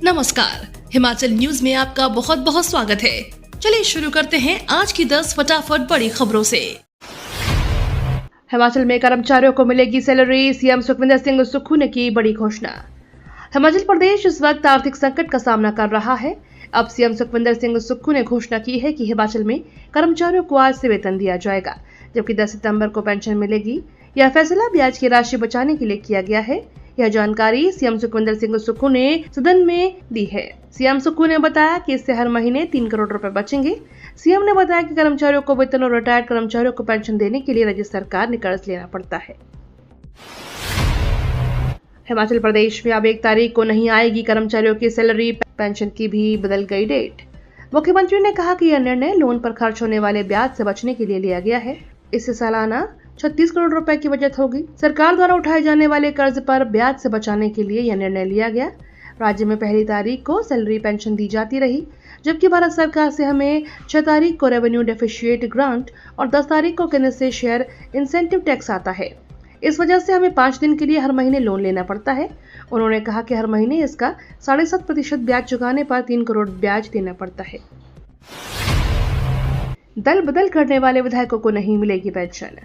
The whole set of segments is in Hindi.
नमस्कार, हिमाचल न्यूज में आपका बहुत बहुत स्वागत है। चलिए शुरू करते हैं आज की 10 फटाफट बड़ी खबरों से। हिमाचल में कर्मचारियों को मिलेगी सैलरी, सीएम सुखविंदर सिंह सुक्खू ने की बड़ी घोषणा। हिमाचल प्रदेश इस वक्त आर्थिक संकट का सामना कर रहा है। अब सीएम सुखविंदर सिंह सुक्खू ने घोषणा की है कि हिमाचल में कर्मचारियों को आज से वेतन दिया जाएगा, जबकि 10 सितंबर को पेंशन मिलेगी। यह फैसला ब्याज की राशि बचाने के लिए किया गया है। यह जानकारी सीएम सुखविंदर सिंह सुक्खू ने सदन में दी है। सीएम सुक्खू ने बताया कि इससे हर महीने 3 करोड़ रुपए बचेंगे। सीएम ने बताया कि कर्मचारियों को वेतन और रिटायर्ड कर्मचारियों को पेंशन देने के लिए राज्य सरकार ने कर्ज लेना पड़ता है। हिमाचल प्रदेश में अब 1 तारीख को नहीं आएगी कर्मचारियों की सैलरी, पेंशन की भी बदल गई डेट। मुख्यमंत्री ने कहा कि यह निर्णय लोन पर खर्च होने वाले ब्याज से बचने के लिए लिया गया है। इससे सालाना 36 करोड़ रुपए की बचत होगी। सरकार द्वारा उठाए जाने वाले कर्ज पर ब्याज से बचाने के लिए यह निर्णय लिया गया। राज्य में 1 तारीख को सैलरी पेंशन दी जाती रही, जबकि भारत सरकार से हमें 6 तारीख को रेवेन्यू डेफिशिएट ग्रांट और 10 तारीख को केंद्र से शेयर इंसेंटिव टैक्स आता है। इस वजह से हमें 5 दिन के लिए हर महीने लोन लेना पड़ता है। उन्होंने कहा कि हर महीने इसका 7.5% ब्याज चुकाने पर 3 करोड़ ब्याज देना पड़ता है। दल बदल करने वाले विधायकों को नहीं मिलेगी पेंशन।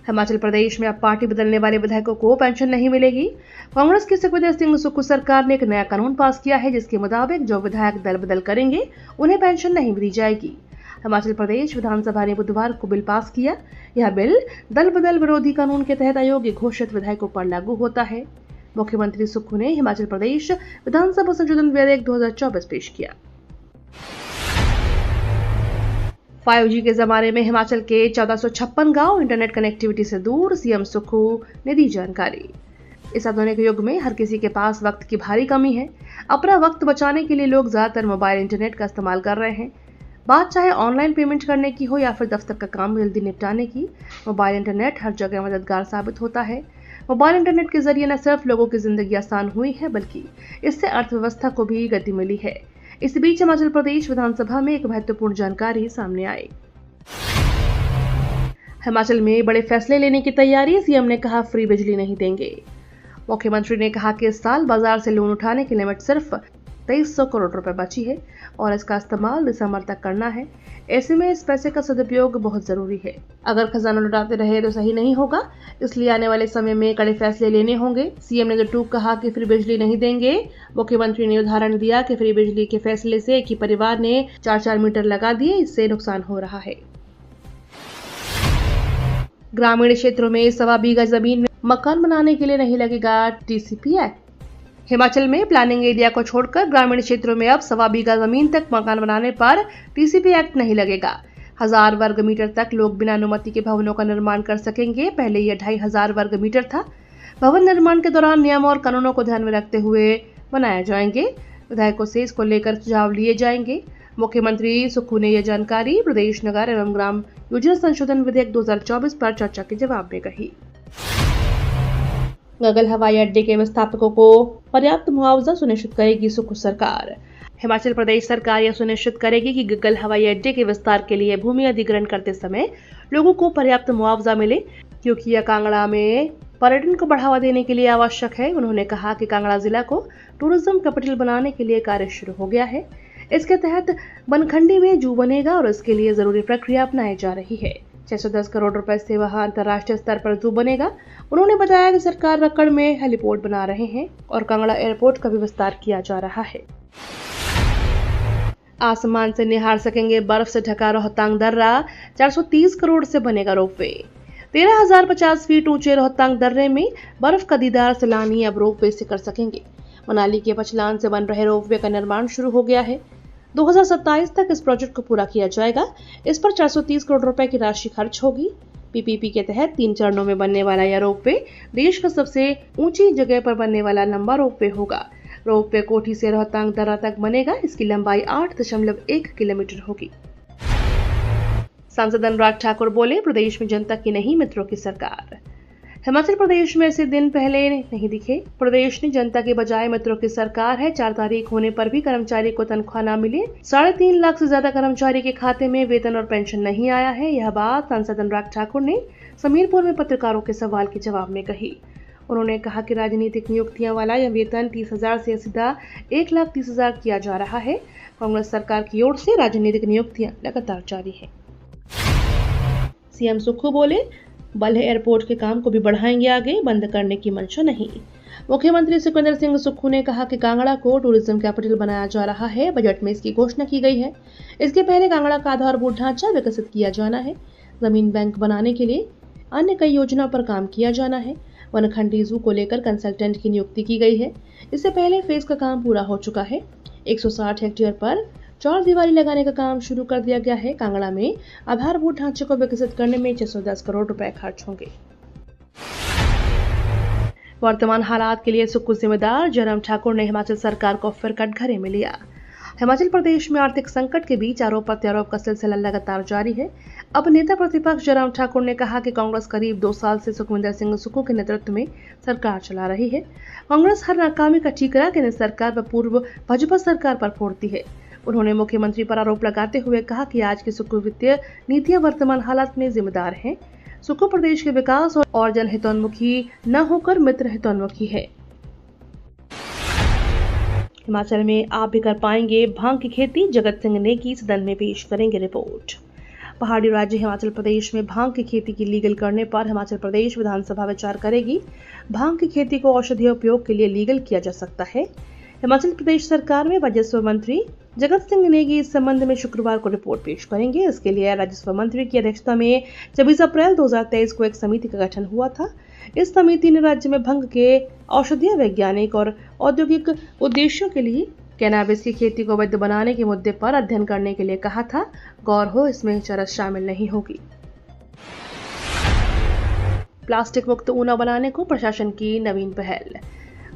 हिमाचल प्रदेश में अब पार्टी बदलने वाले विधायकों को पेंशन नहीं मिलेगी। कांग्रेस की सुखविंदर सिंह सुक्खू सरकार ने एक नया कानून पास किया है, जिसके मुताबिक जो विधायक दल बदल करेंगे उन्हें पेंशन नहीं दी जाएगी। हिमाचल प्रदेश विधानसभा ने बुधवार को बिल पास किया। यह बिल दल बदल विरोधी कानून के तहत अयोग्य घोषित विधायकों पर लागू होता है। मुख्यमंत्री सुक्खू ने हिमाचल प्रदेश विधानसभा संशोधन विधेयक 2024 पेश किया। 5G के जमाने में हिमाचल के 1456 गांव इंटरनेट कनेक्टिविटी से दूर, सीएम सुक्खू ने दी जानकारी। इस आधुनिक युग में हर किसी के पास वक्त की भारी कमी है। अपना वक्त बचाने के लिए लोग ज्यादातर मोबाइल इंटरनेट का इस्तेमाल कर रहे हैं। बात चाहे ऑनलाइन पेमेंट करने की हो या फिर दफ्तर का काम जल्दी निपटाने की, मोबाइल इंटरनेट हर जगह मददगार साबित होता है। मोबाइल इंटरनेट के जरिए न सिर्फ लोगों की जिंदगी आसान हुई है, बल्कि इससे अर्थव्यवस्था को भी गति मिली है। इस बीच हिमाचल प्रदेश विधानसभा में एक महत्वपूर्ण जानकारी सामने आई। हिमाचल में बड़े फैसले लेने की तैयारी, सीएम ने कहा फ्री बिजली नहीं देंगे। मुख्यमंत्री ने कहा कि इस साल बाजार से लोन उठाने की लिमिट सिर्फ 2300 करोड़ रुपए बची है और इसका इस्तेमाल दिसंबर तक करना है। ऐसे में इस पैसे का सदुपयोग बहुत जरूरी है। अगर खजाना लुटाते रहे तो सही नहीं होगा, इसलिए आने वाले समय में कड़े फैसले लेने होंगे। सीएम ने तो टूक कहा कि फ्री बिजली नहीं देंगे। मुख्यमंत्री ने उदाहरण दिया कि फ्री बिजली के फैसले से एक ही परिवार ने 4-4 मीटर लगा दिए, इससे नुकसान हो रहा है। ग्रामीण क्षेत्रों में 1.25 बीघा जमीन में मकान बनाने के लिए नहीं लगेगा टीसीपी एक्ट। हिमाचल में प्लानिंग एरिया को छोड़कर ग्रामीण क्षेत्रों में अब 1.25 बीघा जमीन तक मकान बनाने पर टीसीपी एक्ट नहीं लगेगा। 1000 वर्ग मीटर तक लोग बिना अनुमति के भवनों का निर्माण कर सकेंगे। पहले यह 2500 वर्ग मीटर था। भवन निर्माण के दौरान नियम और कानूनों को ध्यान में रखते हुए बनाए जाएंगे। विधायकों से इसको लेकर सुझाव लिए जाएंगे। मुख्यमंत्री सुक्खू ने यह जानकारी प्रदेश नगर एवं ग्राम योजना संशोधन विधेयक 2024 पर चर्चा के जवाब में कही। गगल हवाई अड्डे के विस्थापकों को पर्याप्त मुआवजा सुनिश्चित करेगी सुक्खू सरकार। हिमाचल प्रदेश सरकार यह सुनिश्चित करेगी कि गगल हवाई अड्डे के विस्तार के लिए भूमि अधिग्रहण करते समय लोगों को पर्याप्त मुआवजा मिले, क्योंकि यह कांगड़ा में पर्यटन को बढ़ावा देने के लिए आवश्यक है। उन्होंने कहा कि कांगड़ा जिला को टूरिज्म कैपिटल बनाने के लिए कार्य शुरू हो गया है। इसके तहत बनखंडी में जू बनेगा और इसके लिए जरूरी प्रक्रिया अपनाई जा रही है। 610 करोड़ रुपए से वहां अंतर्राष्ट्रीय स्तर पर जू बनेगा। उन्होंने बताया कि सरकार रक्कड़ में हेलीपोर्ट बना रहे हैं और कांगड़ा एयरपोर्ट का भी विस्तार किया जा रहा है। आसमान से निहार सकेंगे बर्फ से ढका रोहतांग दर्रा, 430 करोड़ से बनेगा रोपवे। 13,050 फीट ऊंचे रोहतांग दर्रे में बर्फ का दीदार सैलानी अब रोपवे से कर सकेंगे। मनाली के पछलान से बन रहे रोपवे का निर्माण शुरू हो गया है। 2027 तक इस प्रोजेक्ट को पूरा किया जाएगा। इस पर 430 करोड़ रुपए की राशि खर्च होगी। पीपीपी के तहत 3 चरणों में बनने वाला यह रोपवे देश का सबसे ऊंची जगह पर बनने वाला लंबा रोपवे होगा। रोपवे कोठी से रोहतांग दर्रा तक बनेगा। इसकी लंबाई 8.1 किलोमीटर होगी। सांसद अनुराग ठाकुर बोले, प्रदेश में जनता की नहीं मित्रों की सरकार। हिमाचल प्रदेश में ऐसे दिन पहले नहीं दिखे। प्रदेश में जनता के बजाय मित्रों की सरकार है। 4 तारीख होने पर भी कर्मचारी को तनख्वाह न मिले। 3.5 लाख से ज्यादा कर्मचारी के खाते में वेतन और पेंशन नहीं आया है। यह बात सांसद अनुराग ठाकुर ने समीरपुर में पत्रकारों के सवाल के जवाब में कही। उन्होंने कहा कि राजनीतिक नियुक्तियां वाला यह वेतन 30,000 से सीधा 1,30,000 किया जा रहा है। कांग्रेस सरकार की ओर से राजनीतिक नियुक्तियां लगातार जारी है। सीएम सुक्खू बोले, बल्ह एयरपोर्ट के काम को भी बढ़ाएंगे आगे, बंद करने की मंशा नहीं। मुख्यमंत्री सुखविंदर सिंह सुक्खू ने कहा कि कांगड़ा को टूरिज्म कैपिटल बनाया जा रहा है। बजट में इसकी घोषणा की गई है। इसके पहले कांगड़ा का आधारभूत ढांचा विकसित किया जाना है। जमीन बैंक बनाने के लिए अन्य कई योजनाओं पर काम किया जाना है। वनखंडी जू को लेकर कंसल्टेंट की नियुक्ति की गई है। इससे पहले फेज का काम पूरा हो चुका है। 160 हेक्टेयर पर 4 दीवारी लगाने का काम शुरू कर दिया गया है। कांगड़ा में आधारभूत ढांचे को विकसित करने में 610 करोड़ रुपए खर्च होंगे। वर्तमान हालात के लिए सुक्खू जिम्मेदार, जयराम ठाकुर ने हिमाचल सरकार को फिर कटघरे में लिया। हिमाचल प्रदेश में आर्थिक संकट के बीच आरोप प्रत्यारोप का सिलसिला लगातार जारी है। अब नेता प्रतिपक्ष जयराम ठाकुर ने कहा कि कांग्रेस करीब 2 साल से सुखविंदर सिंह सुक्खू के नेतृत्व में सरकार चला रही है। कांग्रेस हर नाकामी का ठीकरा केंद्र सरकार व पूर्व भाजपा सरकार पर फोड़ती है। उन्होंने मुख्यमंत्री पर आरोप लगाते हुए कहा कि आज की सुक्खू वित्तीय नीतियां वर्तमान हालात में जिम्मेदार हैं। सुक्खू प्रदेश के विकास और जनहितोन्मुखी न होकर मित्र हितोन्मुखी है। हिमाचल में आप भी कर पाएंगे भांग की खेती, जगत सिंह नेगी सदन में पेश करेंगे रिपोर्ट। पहाड़ी राज्य हिमाचल प्रदेश में भांग की खेती की लीगल करने पर हिमाचल प्रदेश विधानसभा विचार करेगी। भांग की खेती को औषधीय उपयोग के लिए लीगल किया जा सकता है। हिमाचल प्रदेश सरकार में राजस्व मंत्री जगत सिंह नेगी इस संबंध में शुक्रवार को रिपोर्ट पेश करेंगे। इसके लिए राजस्व मंत्री की अध्यक्षता में 24 अप्रैल 2023 को एक समिति का गठन हुआ था। इस समिति ने राज्य में भंग के औषधीय, वैज्ञानिक और औद्योगिक उद्देश्यों के लिए कैनाबिस की खेती को वैध बनाने के मुद्दे पर अध्ययन करने के लिए कहा था। गौर हो, इसमें चरस शामिल नहीं होगी। प्लास्टिक मुक्त ऊना बनाने को प्रशासन की नवीन पहल।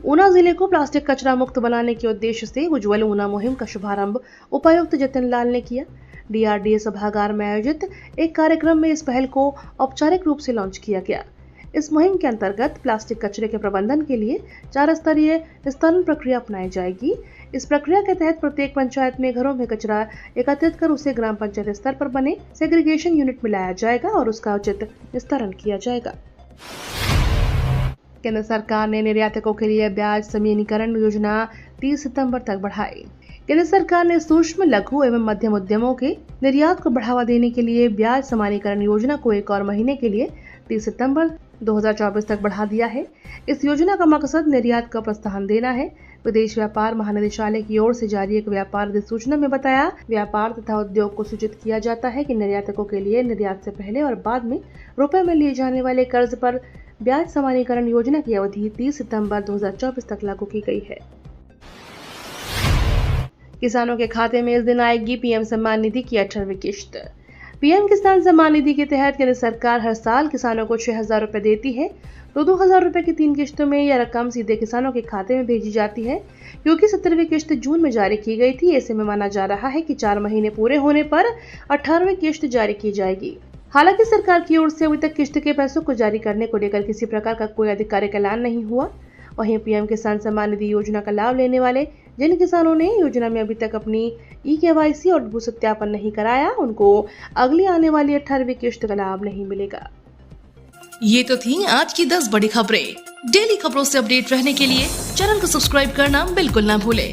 ऊना जिले को प्लास्टिक कचरा मुक्त बनाने के उद्देश्य से उज्ज्वल ऊना मुहिम का शुभारंभ उपायुक्त जतिन लाल ने किया। DRDA सभागार में आयोजित एक कार्यक्रम में इस पहल को औपचारिक रूप से लॉन्च किया गया। इस मुहिम के अंतर्गत प्लास्टिक कचरे के प्रबंधन के लिए 4 स्तरीय निस्तारण प्रक्रिया अपनाई जाएगी। इस प्रक्रिया के तहत प्रत्येक पंचायत में घरों में कचरा एकत्रित कर उसे ग्राम पंचायत स्तर पर बने सेग्रीगेशन यूनिट में लाया जाएगा और उसका उचित निस्तारण किया जाएगा। केंद्र सरकार ने निर्यातकों के लिए ब्याज समयनीकरण योजना 30 सितंबर तक बढ़ाई। केंद्र सरकार ने सूक्ष्म, लघु एवं मध्यम उद्यमों के निर्यात को बढ़ावा देने के लिए ब्याज समानीकरण योजना को एक और महीने के लिए 30 सितंबर 2024 तक बढ़ा दिया है। इस योजना का मकसद निर्यात का प्रोत्साहन देना है। विदेश व्यापार महानिदेशालय की ओर से जारी एक व्यापार अधिसूचना में बताया, व्यापार तथा उद्योग को सूचित किया जाता है कि निर्यातकों के लिए निर्यात से पहले और बाद में रुपए में लिए जाने वाले कर्ज पर ब्याज समानीकरण योजना की अवधि 30 सितंबर 2024 तक लागू की गई है। किसानों के खाते में इस दिन आएगी पीएम सम्मान निधि की 18वीं किश्त। पीएम किसान सम्मान निधि के तहत केंद्र सरकार हर साल किसानों को 6,000 रुपए देती है। 2,000 रुपए की 3 किश्तों में यह रकम सीधे किसानों के खाते में भेजी जाती है। क्योंकि 17वीं किश्त जून में जारी की गई थी, ऐसे में माना जा रहा है कि 4 महीने पूरे होने पर 18वीं किश्त जारी की जाएगी। हालांकि सरकार की ओर से अभी तक किश्त के पैसों को जारी करने को लेकर किसी प्रकार का कोई आधिकारिक ऐलान नहीं हुआ। वहीं पीएम किसान सम्मान निधि योजना का लाभ लेने वाले जिन किसानों ने योजना में अभी तक अपनी KYC और भू सत्यापन नहीं कराया, उनको अगली आने वाली 18वीं किश्त का लाभ नहीं मिलेगा। ये तो थी आज की 10 बड़ी खबरें। डेली खबरों से अपडेट रहने के लिए चैनल को सब्सक्राइब करना बिल्कुल ना भूलें।